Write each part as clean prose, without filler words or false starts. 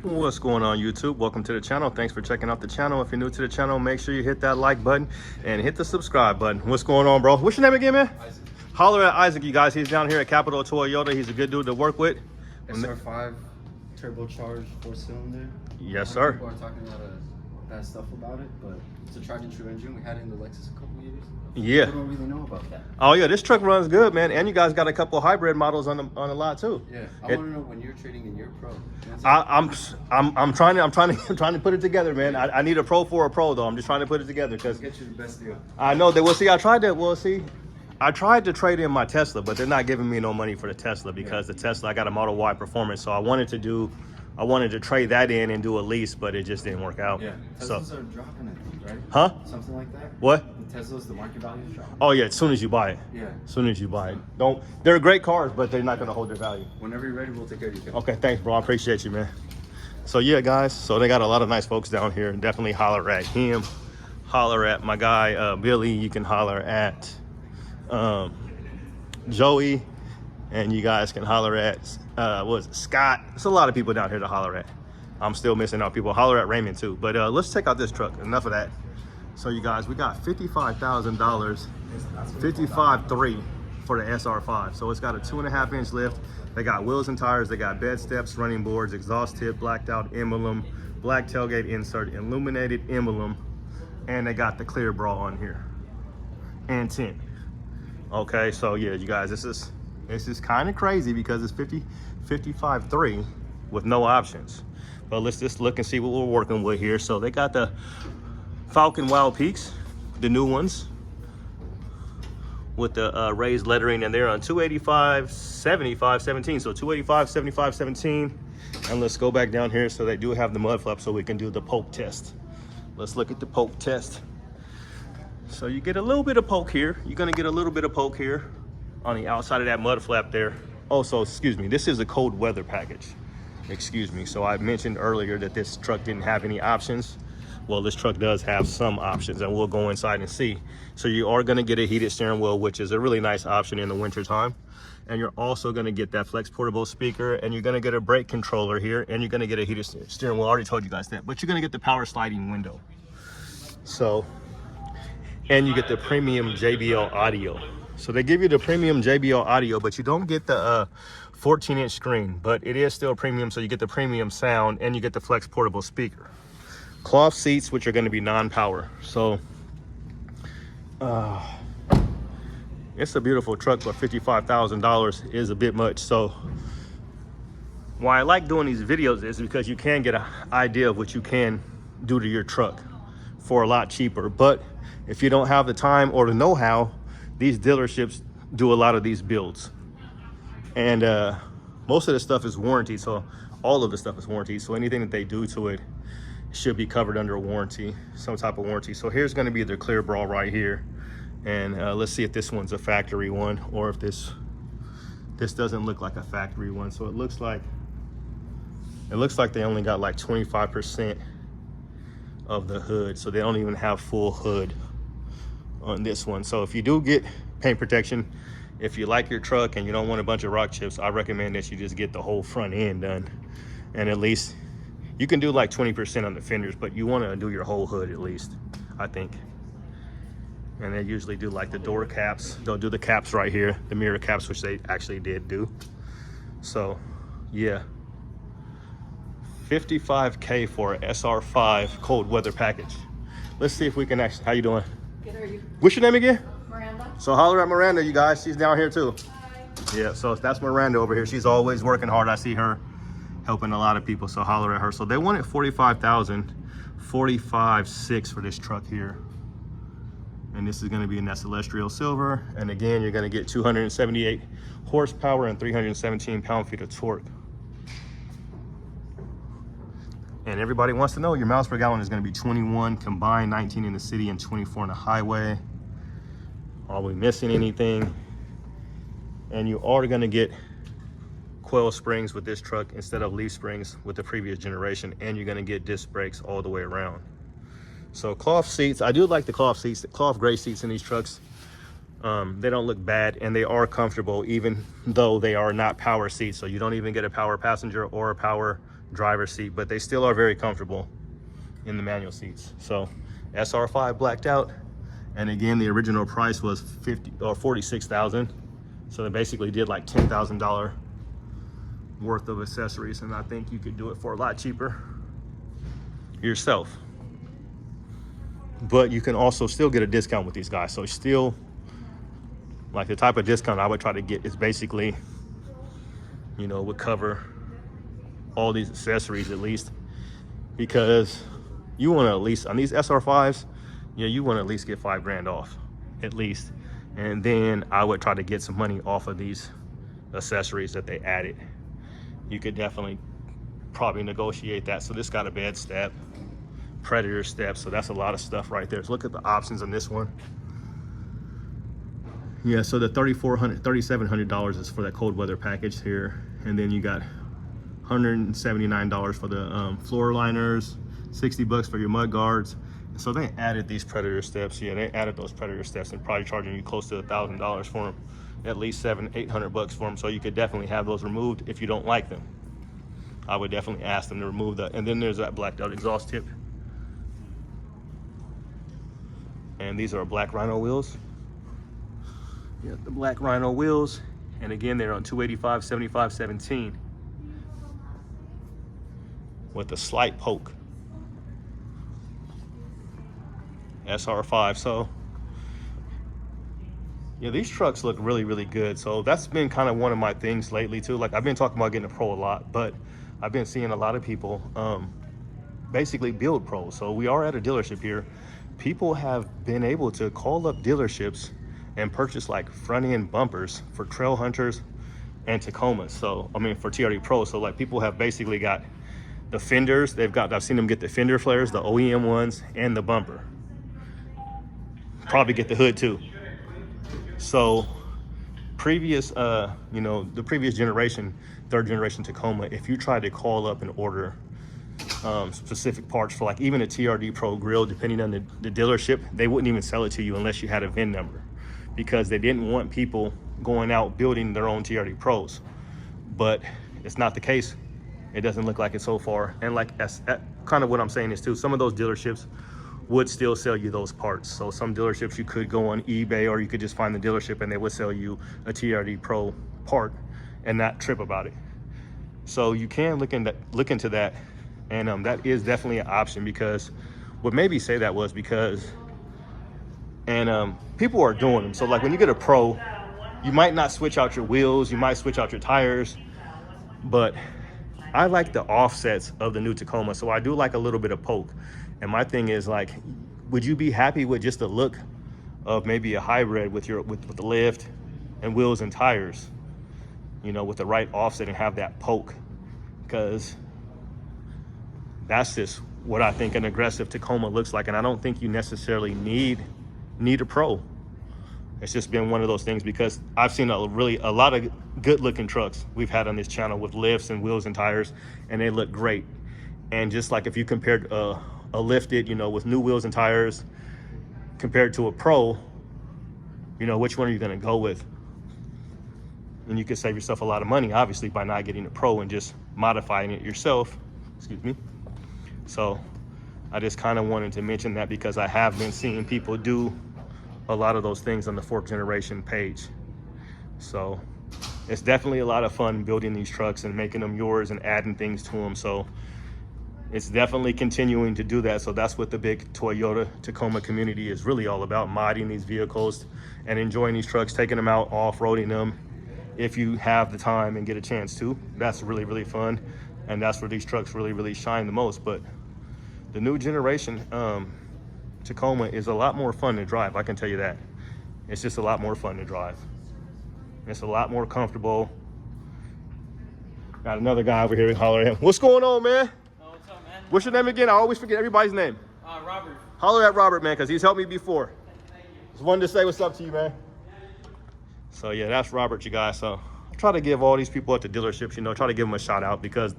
What's going on, YouTube? Welcome to the channel. Thanks for checking out the channel. If you're new to the channel, make sure you hit that like button and hit the subscribe button. What's going on, bro? What's your name again, man? Isaac. Holler at Isaac, you guys. He's down here at Capital Toyota. He's a good dude to work with. SR5 turbocharged 4-cylinder. Yes, sir. People are talking a lot of bad stuff about it, but it's a tried and true engine. We had it in the Lexus a couple years. Yeah. People don't really know about that. Oh yeah, this truck runs good, man. And you guys got a couple hybrid models on the lot too. Yeah. I want to know when you're trading in your Pro. I'm trying to put it together, man. I need a Pro for a Pro though. I'm just trying to put it together because get you the best deal. I know that. Well, see, I tried to trade in my Tesla, but they're not giving me no money for the Tesla because the Tesla, I got a Model Y Performance, so I wanted to trade that in and do a lease, but it just didn't work out. Yeah. Teslas are dropping, I think, right? Huh? Something like that. What? The Teslas, the market value is dropping. Oh yeah, as soon as you buy it. Yeah. As soon as you buy it. They're great cars, but they're not gonna hold their value. Whenever you're ready, we'll take care of you. Okay, thanks, bro. I appreciate you, man. So yeah, guys, so they got a lot of nice folks down here. Definitely holler at him. Holler at my guy, Billy. You can holler at Joey. And you guys can holler at, Scott. There's a lot of people down here to holler at. I'm still missing out people. Holler at Raymond too. But let's check out this truck. Enough of that. So you guys, we got $55,000, 55.3 for the SR5. So it's got a 2.5-inch lift. They got wheels and tires. They got bed steps, running boards, exhaust tip, blacked out emblem, black tailgate insert, illuminated emblem, and they got the clear bra on here and tint. Okay, so yeah, you guys, this is kind of crazy because it's 55.3 with no options. But let's just look and see what we're working with here. So they got the Falcon Wild Peaks, the new ones with the raised lettering, and they're on 285 75 17. So 285 75 17. And let's go back down here. So they do have the mud flap, so we can do the poke test. Let's look at the poke test. So you get a little bit of poke here. You're gonna get a little bit of poke here on the outside of that mud flap there. Also, excuse me, this is a cold weather package. Excuse me. So I mentioned earlier that this truck didn't have any options. Well, this truck does have some options, and we'll go inside and see. So you are going to get a heated steering wheel, which is a really nice option in the winter time. And you're also going to get that flex portable speaker, and you're going to get a brake controller here, and you're going to get a heated steering wheel. I already told you guys that, but you're going to get the power sliding window. So, and you get the premium JBL audio. So they give you the premium JBL audio, but you don't get the 14-inch screen, but it is still premium. So you get the premium sound, and you get the flex portable speaker. Cloth seats, which are going to be non-power. So it's a beautiful truck, but $55,000 is a bit much. So why I like doing these videos is because you can get an idea of what you can do to your truck for a lot cheaper. But if you don't have the time or the know-how, these dealerships do a lot of these builds, and most of the stuff is warranty. So all of the stuff is warranty. So anything that they do to it should be covered under a warranty, some type of warranty. So here's going to be the clear bra right here, and let's see if this one's a factory one or if this doesn't look like a factory one. So it looks like they only got like 25% of the hood, so they don't even have full hood on this one. So if you do get paint protection, if you like your truck and you don't want a bunch of rock chips, I recommend that you just get the whole front end done, and at least you can do like 20% on the fenders, but you want to do your whole hood at least, I think. And they usually do like the door caps. They'll do the caps right here, the mirror caps, which they actually did do. So yeah, $55K for an SR5 cold weather package. Let's see if we can actually, how you doing? Good, how are you? What's your name again? Miranda. So holler at Miranda, you guys. She's down here too. Hi. Yeah, so that's Miranda over here. She's always working hard. I see her helping a lot of people, so holler at her. So they wanted $45,000, $45,600 for this truck here. And this is going to be in that celestial silver. And again, you're going to get 278 horsepower and 317 pound-feet of torque. And everybody wants to know your miles per gallon is going to be 21 combined, 19 in the city and 24 on the highway. Are we missing anything? And you are going to get coil springs with this truck instead of leaf springs with the previous generation, and you're going to get disc brakes all the way around. So cloth seats, I do like the cloth seats, the cloth gray seats in these trucks. They don't look bad, and they are comfortable even though they are not power seats. So you don't even get a power passenger or a power driver's seat, but they still are very comfortable in the manual seats. So SR5 blacked out, and again, the original price was 46,000. So they basically did like $10,000 worth of accessories, and I think you could do it for a lot cheaper yourself. But you can also still get a discount with these guys. So still, like, the type of discount I would try to get is basically, you know, would cover all these accessories at least, because you want to at least, on these SR5s, yeah, you want to at least get $5,000 off at least. And then I would try to get some money off of these accessories that they added. You could definitely probably negotiate that. So this got a bed step, Predator step, so that's a lot of stuff right there. So look at the options on this one. Yeah, so the $3,700 is for that cold weather package here, and then you got $179 for the floor liners, $60 for your mud guards. So they added these Predator steps. Yeah, they added those Predator steps and probably charging you close to $1,000 for them, at least $700-800 for them. So you could definitely have those removed if you don't like them. I would definitely ask them to remove that. And then there's that blacked out exhaust tip. And these are black Rhino wheels. Yeah, the black Rhino wheels. And again, they're on 285, 75, 17 with a slight poke. SR5. So yeah, these trucks look really, really good. So that's been kind of one of my things lately too. Like, I've been talking about getting a Pro a lot, but I've been seeing a lot of people basically build Pros. So we are at a dealership here. People have been able to call up dealerships and purchase like front end bumpers for trail hunters and Tacomas. So I mean, for TRD Pro. So like, people have basically got the fenders. I've seen them get the fender flares, the OEM ones, and the bumper. Probably get the hood too. So previous, you know, the previous generation, third generation Tacoma, if you tried to call up and order specific parts for like even a TRD Pro grill, depending on the dealership, they wouldn't even sell it to you unless you had a VIN number, because they didn't want people going out building their own TRD Pros. But it's not the case. It doesn't look like it so far. And like, kind of what I'm saying is too, some of those dealerships would still sell you those parts. So some dealerships, you could go on eBay, or you could just find the dealership and they would sell you a TRD Pro part and not trip about it. So you can look into that, and that is definitely an option. Because what made me say that was because, and people are doing them. So like, when you get a Pro, you might not switch out your wheels, you might switch out your tires, but I like the offsets of the new Tacoma. So I do like a little bit of poke. And my thing is, like, would you be happy with just the look of maybe a hybrid with the lift and wheels and tires, you know, with the right offset and have that poke? Because that's just what I think an aggressive Tacoma looks like. And I don't think you necessarily need a Pro. It's just been one of those things, because I've seen a lot of good looking trucks we've had on this channel with lifts and wheels and tires, and they look great. And just like, if you compared a lifted, you know, with new wheels and tires compared to a Pro, you know, which one are you going to go with? And you could save yourself a lot of money, obviously, by not getting a Pro and just modifying it yourself. Excuse me. So I just kind of wanted to mention that, because I have been seeing people do a lot of those things on the 4th generation page. So it's definitely a lot of fun building these trucks and making them yours and adding things to them. So it's definitely continuing to do that. So that's what the big Toyota Tacoma community is really all about, modding these vehicles and enjoying these trucks, taking them out, off-roading them if you have the time and get a chance to. That's really, really fun. And that's where these trucks really, really shine the most. But the new generation Tacoma is a lot more fun to drive, I can tell you that. It's just a lot more fun to drive. It's a lot more comfortable. Got another guy over here, holler at him. What's going on, man? Oh, what's up, man? What's your name again? I always forget everybody's name. Robert. Holler at Robert, man, because he's helped me before. Just wanted to say what's up to you, man. So yeah, that's Robert, you guys. So I try to give all these people at the dealerships, you know, try to give them a shout out, because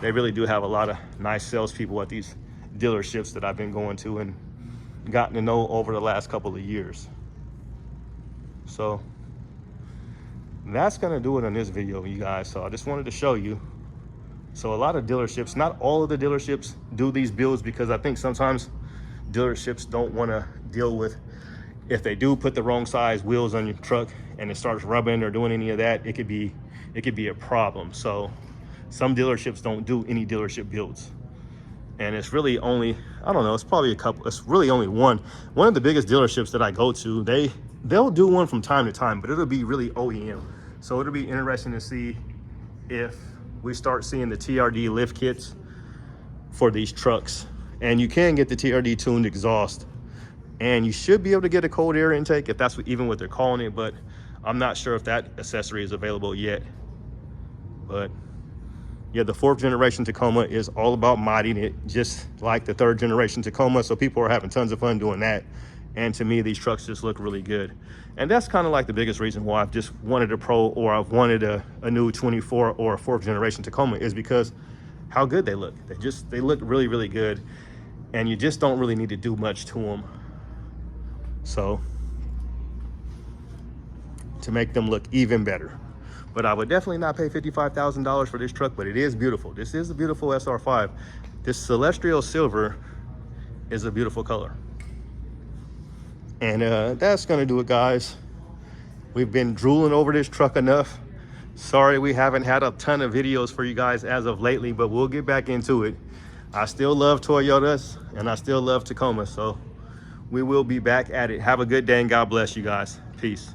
they really do have a lot of nice salespeople at these dealerships that I've been going to and gotten to know over the last couple of years. So that's gonna do it on this video, you guys. So I just wanted to show you So a lot of dealerships, not all of the dealerships do these builds, because I think sometimes dealerships don't want to deal with, if they do put the wrong size wheels on your truck and it starts rubbing or doing any of that, it could be a problem. So some dealerships don't do any dealership builds. And it's really only, I don't know, it's probably a couple, it's really only one of the biggest dealerships that I go to. They'll do one from time to time, but it'll be really OEM. So it'll be interesting to see if we start seeing the TRD lift kits for these trucks. And you can get the TRD tuned exhaust, and you should be able to get a cold air intake if that's even what they're calling it, but I'm not sure if that accessory is available yet. But yeah, the 4th generation Tacoma is all about modding it, just like the 3rd generation Tacoma. So people are having tons of fun doing that. And to me, these trucks just look really good. And that's kind of like the biggest reason why I've just wanted a Pro, or I've wanted a new 24 or a 4th generation Tacoma, is because how good they look. They look really, really good. And you just don't really need to do much to them. So to make them look even better. But I would definitely not pay $55,000 for this truck, but it is beautiful. This is a beautiful SR5. This celestial silver is a beautiful color. And that's gonna do it, guys. We've been drooling over this truck enough. Sorry we haven't had a ton of videos for you guys as of lately, but we'll get back into it. I still love Toyotas and I still love Tacoma, so we will be back at it. Have a good day and God bless you guys. Peace.